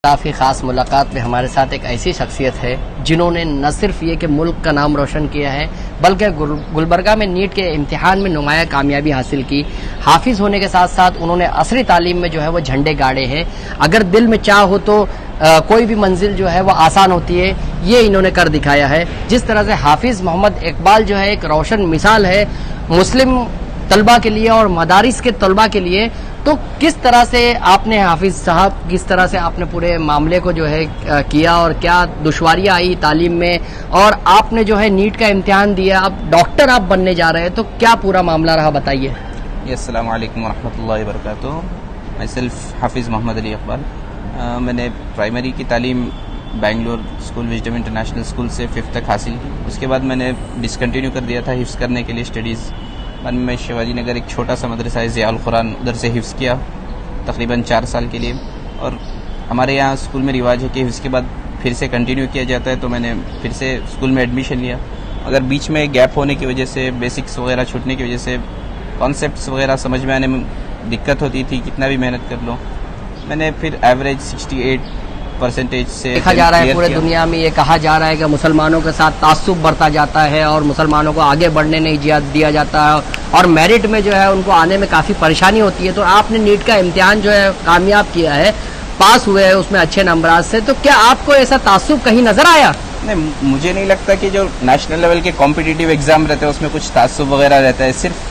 काफ़ी ख़ास मुलाकात में हमारे साथ एक ऐसी शख्सियत है जिन्होंने न सिर्फ ये कि मुल्क का नाम रोशन किया है बल्कि गुलबर्गा में नीट के इम्तिहान में नुमाया कामयाबी हासिल की। हाफिज़ होने के साथ साथ उन्होंने असरी तालीम में जो है वो झंडे गाड़े हैं। अगर दिल में चाह हो तो कोई भी मंजिल जो है वो आसान होती है, ये इन्होंने कर दिखाया है। जिस तरह से हाफिज़ मोहम्मद इकबाल जो है एक रोशन मिसाल है मुस्लिम तलबा के लिए और मदारिस के तलबा के लिए। तो किस तरह से आपने हाफिज साहब, किस तरह से आपने पूरे मामले को जो है किया और क्या दुश्वारियां आई तालीम में, और आपने जो है नीट का इम्तिहान दिया, अब डॉक्टर आप बनने जा रहे हैं, तो क्या पूरा मामला रहा बताइए। अस्सलाम वालेकुम वरहमतुल्लाहि वबरकातुहू। मैं सेल्फ हाफिज़ मोहम्मद अली इकबाल। मैंने प्राइमरी की तालीम Bangalore school wisdom international school से 5th तक हासिल की। उसके बाद मैंने डिसकंटिन्यू कर दिया था हिफ्ज़ करने के लिए स्टडीज़। बाद में शिवाजी नगर एक छोटा सा मदरसा है ज़ियाउल कुरान, उधर से हिफ्ज़ किया तकरीबन 4 साल के लिए। और हमारे यहाँ स्कूल में रिवाज है कि हिफ्ज़ के बाद फिर से कंटिन्यू किया जाता है, तो मैंने फिर से स्कूल में एडमिशन लिया। अगर बीच में गैप होने की वजह से, बेसिक्स वगैरह छूटने की वजह से कॉन्सेप्ट्स वगैरह समझ में आने में दिक्कत होती थी, कितना भी मेहनत कर लो, मैंने फिर एवरेज 68% से देखा जा रहा है पूरे दुनिया में ये कहा जा रहा है कि मुसलमानों के साथ तासुब बढ़ता जाता है और मुसलमानों को आगे बढ़ने नहीं दिया जाता है और मेरिट में जो है उनको आने में काफ़ी परेशानी होती है। तो आपने नीट का इम्तिहान जो है कामयाब किया है, पास हुए हैं उसमें अच्छे नंबरात से, तो क्या आपको ऐसा तासुब कहीं नजर आया? नहीं, मुझे नहीं लगता कि जो नेशनल लेवल के कॉम्पिटिटिव एग्जाम रहते हैं उसमें कुछ तासुब वगैरह रहता है। सिर्फ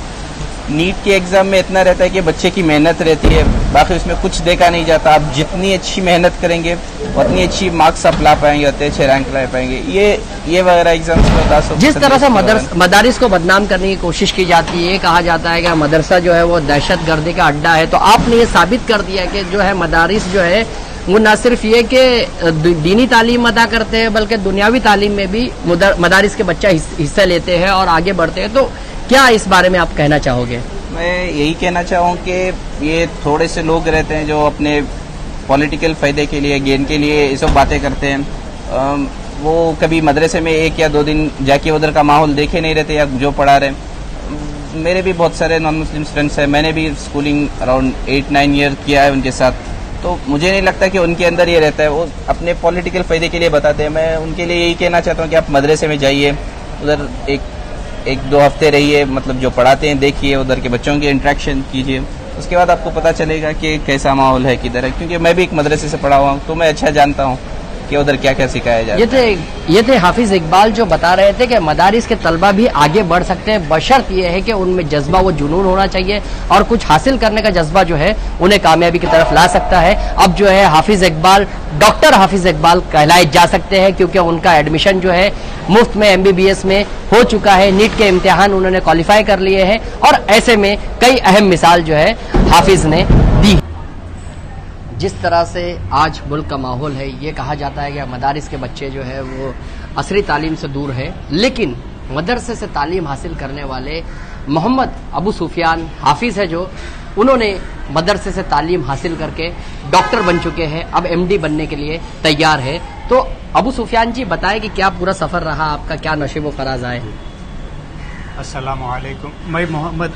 नीट के एग्ज़ाम में इतना रहता है कि बच्चे की मेहनत रहती है, बाकी उसमें कुछ देखा नहीं जाता। आप जितनी अच्छी मेहनत करेंगे उतनी अच्छी मार्क्स आप ला पाएंगे, उतने अच्छे रैंक ला पाएंगे। ये वगैरह एग्जाम्स में बता सकते। जिस तरह से मदारिस को बदनाम करने की कोशिश की जाती है, कहा जाता है कि मदरसा जो है वो दहशतगर्दी का अड्डा है, तो आपने ये साबित कर दिया कि जो है मदारिस जो है वो न सिर्फ ये कि दीनी तालीम अदा करते हैं बल्कि दुनियावी तालीम में भी मदारिस के बच्चा हिस्सा लेते हैं और आगे बढ़ते हैं। तो क्या इस बारे में आप कहना चाहोगे? मैं यही कहना चाहूँ कि ये थोड़े से लोग रहते हैं जो अपने पॉलिटिकल फ़ायदे के लिए, गेन के लिए ये सब बातें करते हैं। वो कभी मदरसे में 1 या 2 दिन जाके उधर का माहौल देखे नहीं रहते या जो पढ़ा रहे। मेरे भी बहुत सारे नॉन मुस्लिम फ्रेंड्स हैं, मैंने भी स्कूलिंग अराउंड 8-9 ईयर किया है उनके साथ, तो मुझे नहीं लगता कि उनके अंदर ये रहता है। वो अपने पॉलिटिकल फ़ायदे के लिए बताते हैं। मैं उनके लिए यही कहना चाहता हूँ कि आप मदरसे में जाइए, उधर 1-2 हफ्ते रहिए, मतलब जो पढ़ाते हैं देखिए, उधर के बच्चों की इंटरेक्शन कीजिए, उसके बाद आपको पता चलेगा कि कैसा माहौल है किधर है। क्योंकि मैं भी एक मदरसे से पढ़ा हुआ हूँ, तो मैं अच्छा जानता हूँ कि उधर क्या क्या सिखाया जाता है। ये थे हाफिज इकबाल जो बता रहे थे कि मदारिस के तलबा भी आगे बढ़ सकते हैं, बशर्त ये है कि उनमें जज्बा, वो जुनून होना चाहिए और कुछ हासिल करने का जज्बा जो है उन्हें कामयाबी की तरफ ला सकता है। अब जो है हाफिज इकबाल डॉक्टर हाफिज इकबाल कहलाए जा सकते हैं क्योंकि उनका एडमिशन जो है मुफ्त में MBBS में हो चुका है। नीट के इम्तिहान उन्होंने क्वालिफाई कर लिए हैं और ऐसे में कई अहम मिसाल जो है हाफिज ने दी। जिस तरह से आज मुल्क का माहौल है, ये कहा जाता है कि मदारिस के बच्चे जो है वो असरी तालीम से दूर है, लेकिन मदरसे से तालीम हासिल करने वाले मोहम्मद अबू सुफियान हाफिज़ है जो उन्होंने मदरसे से तालीम हासिल करके डॉक्टर बन चुके हैं, अब MD बनने के लिए तैयार है। तो अबू सुफियान जी बताएं कि क्या पूरा सफ़र रहा आपका, क्या नशीब फराज आए? अस्सलामु अलैकुम। मैं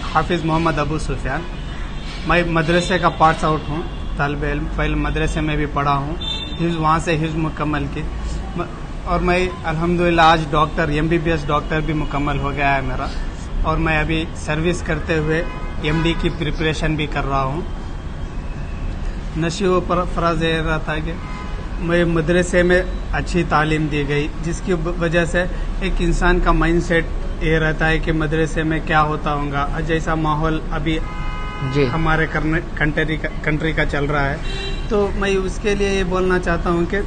हाफिज़ मोहम्मद अबू सुफियान, मैं मदरसे का पास आउट हूँ, तालिब इल्म। पहले मदरसे में भी पढ़ा हूँ, वहाँ से हिफ्ज़ मुकम्मल की, और मैं अल्हम्दुलिल्लाह आज डॉक्टर MBBS डॉक्टर भी मुकम्मल हो गया है मेरा, और मैं अभी सर्विस करते हुए MD की प्रिपरेशन भी कर रहा हूँ। नशीब फराज ये रहा था कि मैं मदरसे में अच्छी तालीम दी गई, जिसकी वजह से एक इंसान का माइंडसेट ये रहता है कि मदरसे में क्या होता होगा। जैसा माहौल अभी जी हमारे कंट्री का चल रहा है, तो मैं उसके लिए ये बोलना चाहता हूँ कि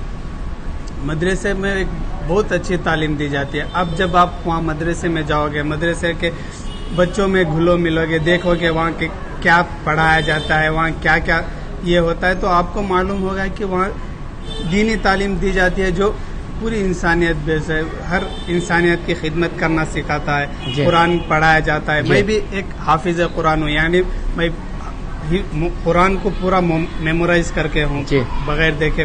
मदरसे में एक बहुत अच्छी तालीम दी जाती है। अब जब आप वहाँ मदरसे में जाओगे, मदरसे के बच्चों में घुलो मिलोगे, देखोगे वहाँ के क्या पढ़ाया जाता है, वहाँ क्या क्या ये होता है, तो आपको मालूम होगा कि वहाँ दीनी तालीम दी जाती है जो पूरी इंसानियत बेस है, हर इंसानियत की खिदमत करना सिखाता है, कुरान पढ़ाया जाता है। मैं भी एक हाफिज कुरान हूँ, यानी मैं कुरान को पूरा मेमोराइज करके हूँ बगैर देखे।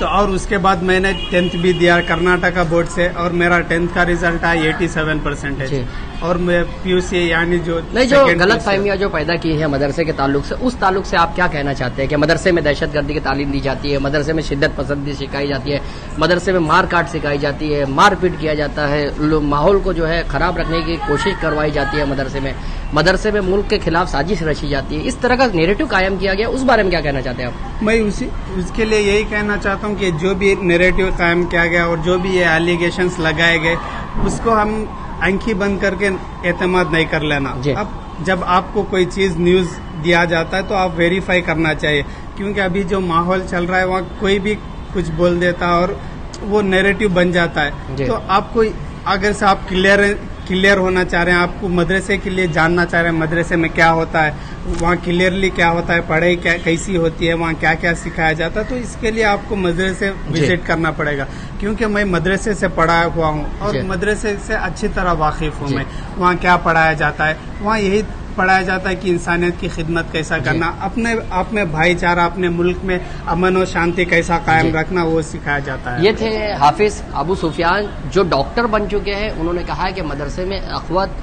तो और उसके बाद मैंने 10th भी दिया कर्नाटका बोर्ड से और मेरा 10th का रिजल्ट आया 87% जी। और मैं PUC यानी जो नहीं, जो second गलत place फहमियां जो पैदा की है मदरसे के ताल्लुक से, उस ताल्लुक से आप क्या कहना चाहते हैं कि मदरसे में दहशतगर्दी की तालीम दी जाती है, मदरसे में शिद्दत पसंदी सिखाई जाती है, मदरसे में मार काट सिखाई जाती है, मारपीट किया जाता है, माहौल को जो है खराब रखने की कोशिश करवाई जाती है, मदरसे में मुल्क के खिलाफ साजिश रची जाती है, इस तरह का नेरेटिव कायम किया गया, उस बारे में क्या कहना चाहते हैं आप? मैं उसके लिए यही कहना चाहता हूँ कि जो भी नैरेटिव कायम किया गया और जो भी ये एलिगेशंस लगाए गए उसको हम आंखें बंद करके एतमाद नहीं कर लेना। अब जब आपको कोई चीज न्यूज दिया जाता है तो आप वेरीफाई करना चाहिए, क्योंकि अभी जो माहौल चल रहा है वहाँ कोई भी कुछ बोल देता है और वो नैरेटिव बन जाता है। तो आपको अगर से आप क्लियर होना चाह रहे हैं, आपको मदरसे के लिए जानना चाह रहे हैं मदरसे में क्या होता है, वहाँ क्लियरली क्या होता है, पढ़ाई क्या कैसी होती है, वहाँ क्या क्या सिखाया जाता है, तो इसके लिए आपको मदरसे विजिट करना पड़ेगा। क्योंकि मैं मदरसे से पढ़ा हुआ हूँ और मदरसे से अच्छी तरह वाकिफ हूँ मैं। वहाँ क्या पढ़ाया जाता है, वहाँ यही पढ़ाया जाता है कि इंसानियत की खिदमत कैसा करना, अपने आप में भाईचारा, अपने मुल्क में अमन और शांति कैसा कायम रखना, वो सिखाया जाता है। ये थे हाफिज अबू सुफियान जो डॉक्टर बन चुके हैं। उन्होंने कहा है कि मदरसे में अखवत,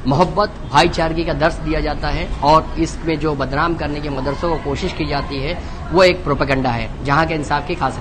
मोहब्बत, भाईचारगी का दर्स दिया जाता है और इसमें जो बदनाम करने की मदरसों को कोशिश की जाती है वो एक प्रोपेगेंडा है, जहाँ के इंसाफ की खास